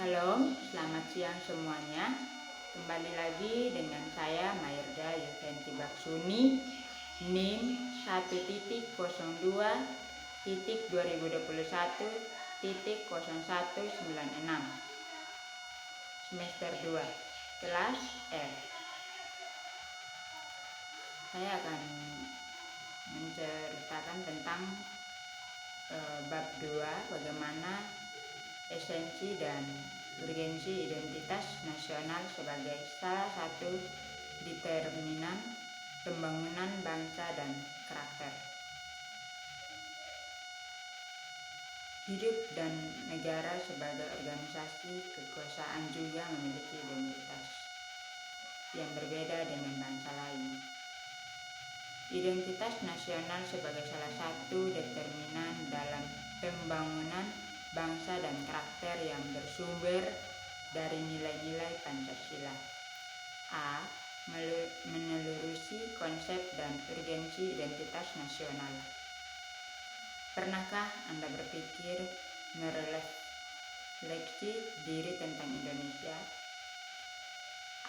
Shalom, selamat siang semuanya. Kembali lagi dengan saya Mairda Yuventi Baksuni, NIM 1.02.2021.0196, semester 2, kelas F. Saya akan menceritakan tentang bab 2, bagaimana esensi dan urgensi identitas nasional sebagai salah satu determinan pembangunan bangsa dan karakter. Hidup dan negara sebagai organisasi kekuasaan juga memiliki identitas yang berbeda dengan bangsa lain. Identitas nasional sebagai salah satu determinan dalam pembangunan bangsa dan karakter yang bersumber dari nilai-nilai Pancasila. A. Menelurusi konsep dan urgensi identitas nasional. Pernahkah Anda berpikir merefleksi diri tentang Indonesia?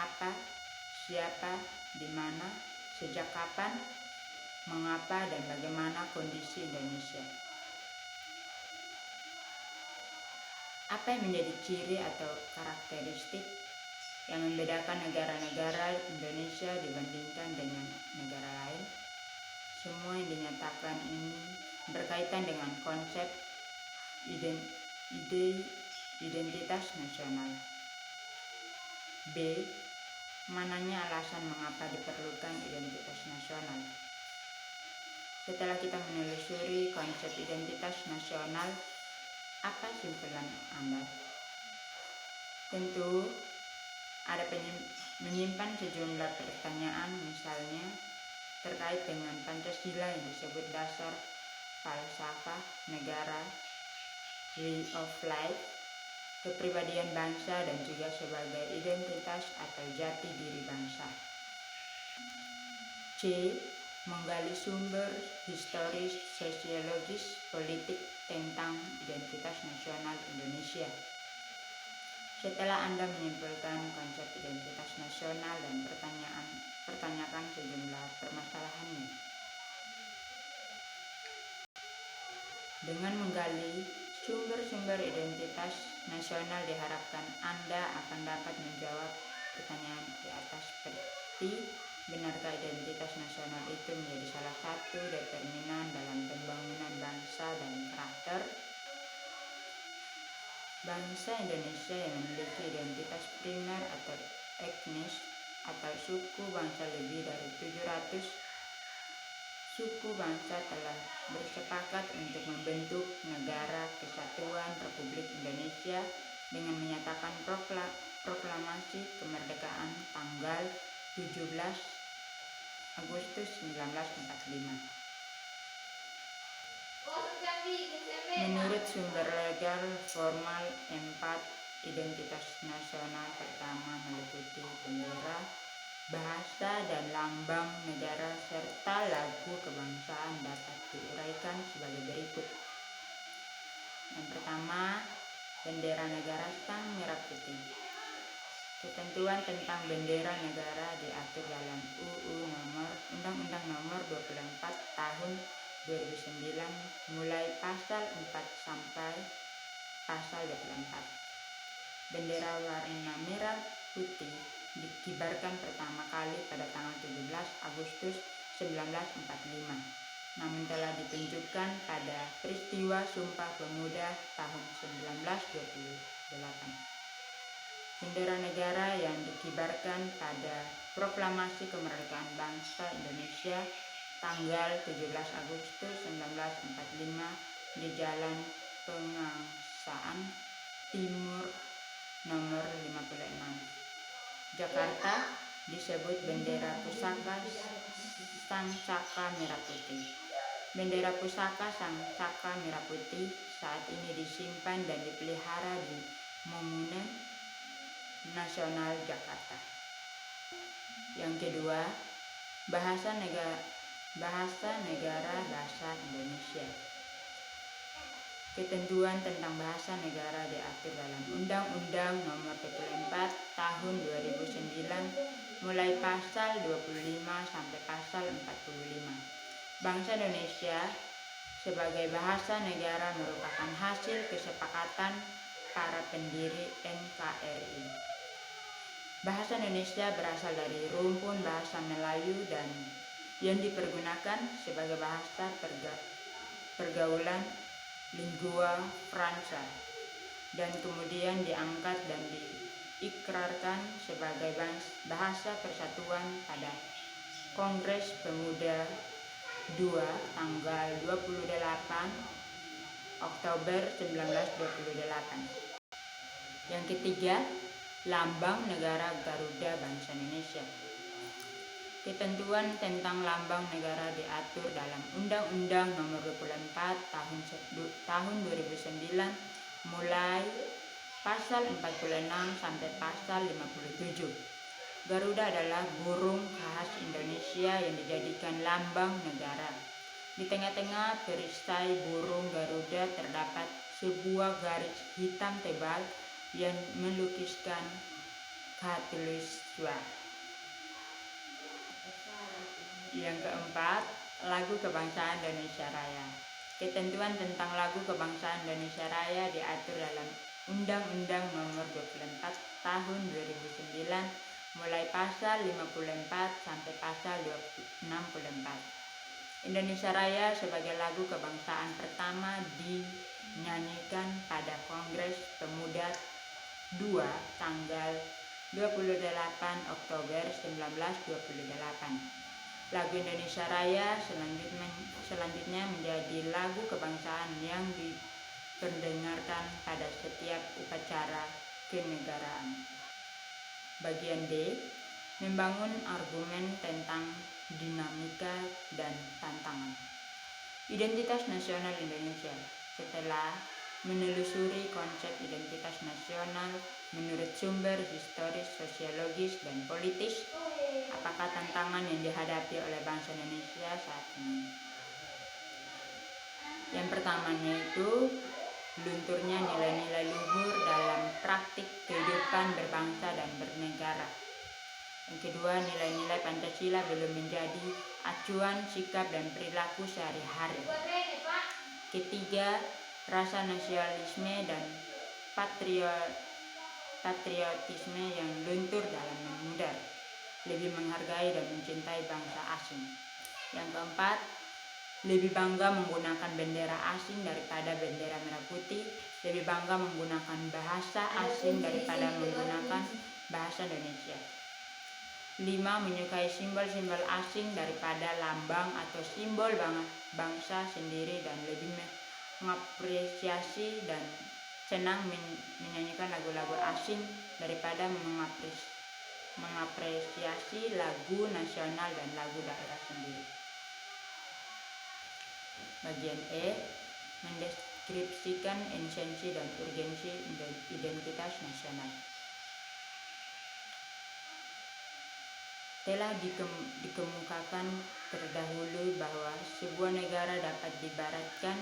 Apa, siapa, di mana, sejak kapan, mengapa, dan bagaimana kondisi Indonesia? Apa yang menjadi ciri atau karakteristik yang membedakan negara-negara Indonesia dibandingkan dengan negara lain? Semua yang dinyatakan ini berkaitan dengan konsep identitas nasional. B. Mananya alasan mengapa diperlukan identitas nasional? Setelah kita menelusuri konsep identitas nasional, apa simpulan Anda? Tentu ada menyimpan sejumlah pertanyaan, misalnya terkait dengan Pancasila yang disebut dasar falsafah negara, way of life, kepribadian bangsa, dan juga sebagai identitas atau jati diri bangsa. C. Menggali sumber historis, sosiologis, politik tentang identitas nasional Indonesia. Setelah Anda menyimpulkan konsep identitas nasional dan pertanyakan sejumlah permasalahannya. Dengan menggali sumber-sumber identitas nasional, diharapkan Anda akan dapat menjawab pertanyaan di atas seperti: benarkah identitas nasional itu menjadi salah satu determinan dalam pembangunan bangsa dan karakter? Bangsa Indonesia yang memiliki identitas primer atau etnis atau suku bangsa lebih dari 700 suku bangsa telah bersepakat untuk membentuk Negara Kesatuan Republik Indonesia dengan menyatakan proklamasi kemerdekaan tanggal 17 Agustus 1945. Menurut sumber legal formal, 4 identitas nasional pertama meliputi bendera, bahasa, dan lambang negara serta lagu kebangsaan dapat diuraikan sebagai berikut. Yang pertama, bendera negara Sang Merah Putih. Ketentuan tentang bendera negara diatur dalam Undang-Undang Nomor 24 Tahun 2009 mulai pasal 4 sampai pasal 24. Bendera warna merah putih dikibarkan pertama kali pada tanggal 17 Agustus 1945, namun telah ditunjukkan pada peristiwa Sumpah Pemuda tahun 1928. Bendera negara yang dikibarkan pada proklamasi kemerdekaan bangsa Indonesia tanggal 17 Agustus 1945 di Jalan Pengangsaan Timur nomor 56, Jakarta, disebut bendera pusaka Sang Saka Merah Putih. Bendera pusaka Sang Saka Merah Putih saat ini disimpan dan dipelihara di Monumen Nasional Jakarta. Yang kedua, bahasa negara bahasa Indonesia. Ketentuan tentang bahasa negara diatur dalam Undang-Undang Nomor 24 Tahun 2009 mulai pasal 25 sampai pasal 45. Bangsa Indonesia sebagai bahasa negara merupakan hasil kesepakatan para pendiri NKRI. Bahasa Indonesia berasal dari rumpun bahasa Melayu dan yang dipergunakan sebagai bahasa pergaulan lingua franca dan kemudian diangkat dan diikrarkan sebagai bahasa persatuan pada Kongres Pemuda II tanggal 28 Oktober 1928. Yang ketiga, Lambang Negara Garuda Bangsa Indonesia. Ketentuan tentang lambang negara diatur dalam Undang-Undang Nomor 24 Tahun 2009 mulai pasal 46 sampai pasal 57. Garuda adalah burung khas Indonesia yang dijadikan lambang negara. Di tengah-tengah perisai burung Garuda terdapat sebuah garis hitam tebal yang melukiskan Khatulistiwa. Yang keempat, lagu kebangsaan Indonesia Raya. Ketentuan tentang lagu kebangsaan Indonesia Raya diatur dalam Undang-Undang Nomor 24 Tahun 2009 mulai pasal 54 sampai pasal 64. Indonesia Raya sebagai lagu kebangsaan pertama dinyanyikan pada Kongres Pemuda II tanggal 28 Oktober 1928. Lagu Indonesia Raya selanjutnya menjadi lagu kebangsaan yang diperdengarkan pada setiap upacara kenegaraan. Bagian D. Membangun argumen tentang dinamika dan tantangan. Identitas nasional Indonesia. Setelah menelusuri konsep identitas nasional menurut sumber historis, sosiologis, dan politis, apakah tantangan yang dihadapi oleh bangsa Indonesia saat ini? Yang pertamanya itu lunturnya nilai-nilai luhur dalam praktik kehidupan berbangsa dan bernegara. Yang kedua, nilai-nilai Pancasila belum menjadi acuan sikap dan perilaku sehari-hari. Ketiga, rasa nasionalisme dan patriotisme yang luntur dalam memudar, lebih menghargai dan mencintai bangsa asing. Yang keempat, lebih bangga menggunakan bendera asing daripada bendera merah putih, lebih bangga menggunakan bahasa asing daripada menggunakan bahasa Indonesia. 5. Menyukai simbol-simbol asing daripada lambang atau simbol bangsa sendiri dan lebih mengapresiasi dan senang menyanyikan lagu-lagu asing daripada mengapresiasi lagu nasional dan lagu daerah sendiri. Bagian E. Mendeskripsikan esensi dan urgensi identitas nasional. Telah dikemukakan terdahulu bahwa sebuah negara dapat diibaratkan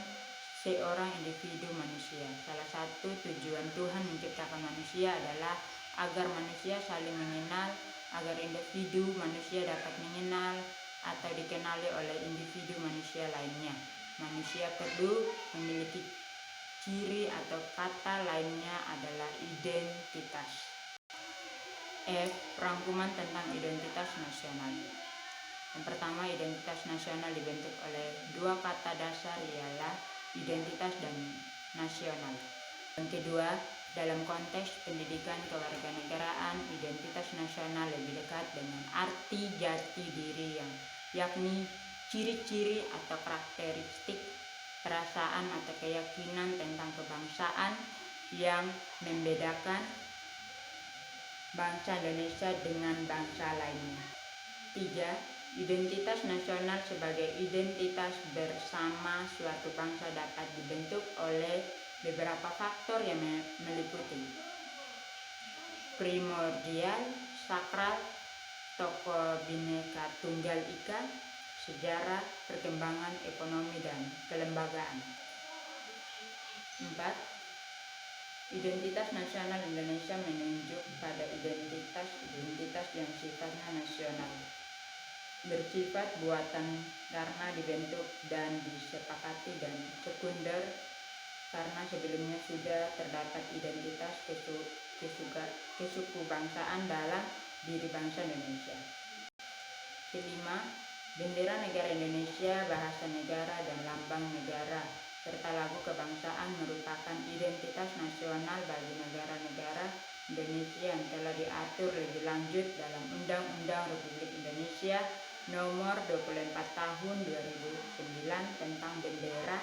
seorang individu manusia. Salah satu tujuan Tuhan menciptakan manusia adalah agar manusia saling mengenal, agar individu manusia dapat mengenal atau dikenali oleh individu manusia lainnya. Manusia perlu memiliki ciri atau kata lainnya adalah identitas. F. Rangkuman tentang identitas nasional. Yang pertama, identitas nasional dibentuk oleh dua kata dasar, ialah identitas dan nasional. Yang kedua, dalam konteks pendidikan kewarganegaraan, identitas nasional lebih dekat dengan arti jati diri yakni ciri-ciri atau karakteristik perasaan atau keyakinan tentang kebangsaan yang membedakan bangsa Indonesia dengan bangsa lainnya. 3. Identitas nasional sebagai identitas bersama suatu bangsa dapat dibentuk oleh beberapa faktor yang meliputi primordial, sakral, tokoh Bhinneka Tunggal Ika, sejarah, perkembangan ekonomi dan kelembagaan. 4. Identitas nasional Indonesia menunjuk pada identitas yang sifatnya nasional, bersifat buatan karena dibentuk dan disepakati, dan sekunder karena sebelumnya sudah terdapat identitas kesukubangsaan dalam diri bangsa Indonesia. Kelima, bendera negara Indonesia, bahasa negara, dan lambang negara serta lagu kebangsaan merupakan identitas nasional bagi negara-negara Indonesia yang telah diatur lebih lanjut dalam Undang-Undang Republik Indonesia Nomor 24 Tahun 2009 tentang bendera,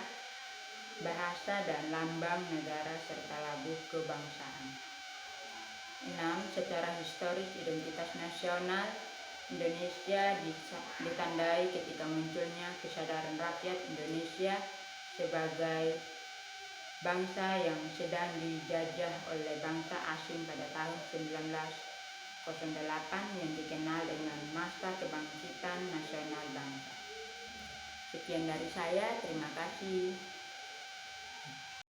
bahasa dan lambang negara serta lagu kebangsaan. 6. Secara historis, identitas nasional Indonesia ditandai ketika munculnya kesadaran rakyat Indonesia sebagai bangsa yang sedang dijajah oleh bangsa asing pada tahun 1908 yang dikenal dengan Masa Kebangkitan Nasional Bangsa. Sekian dari saya, terima kasih.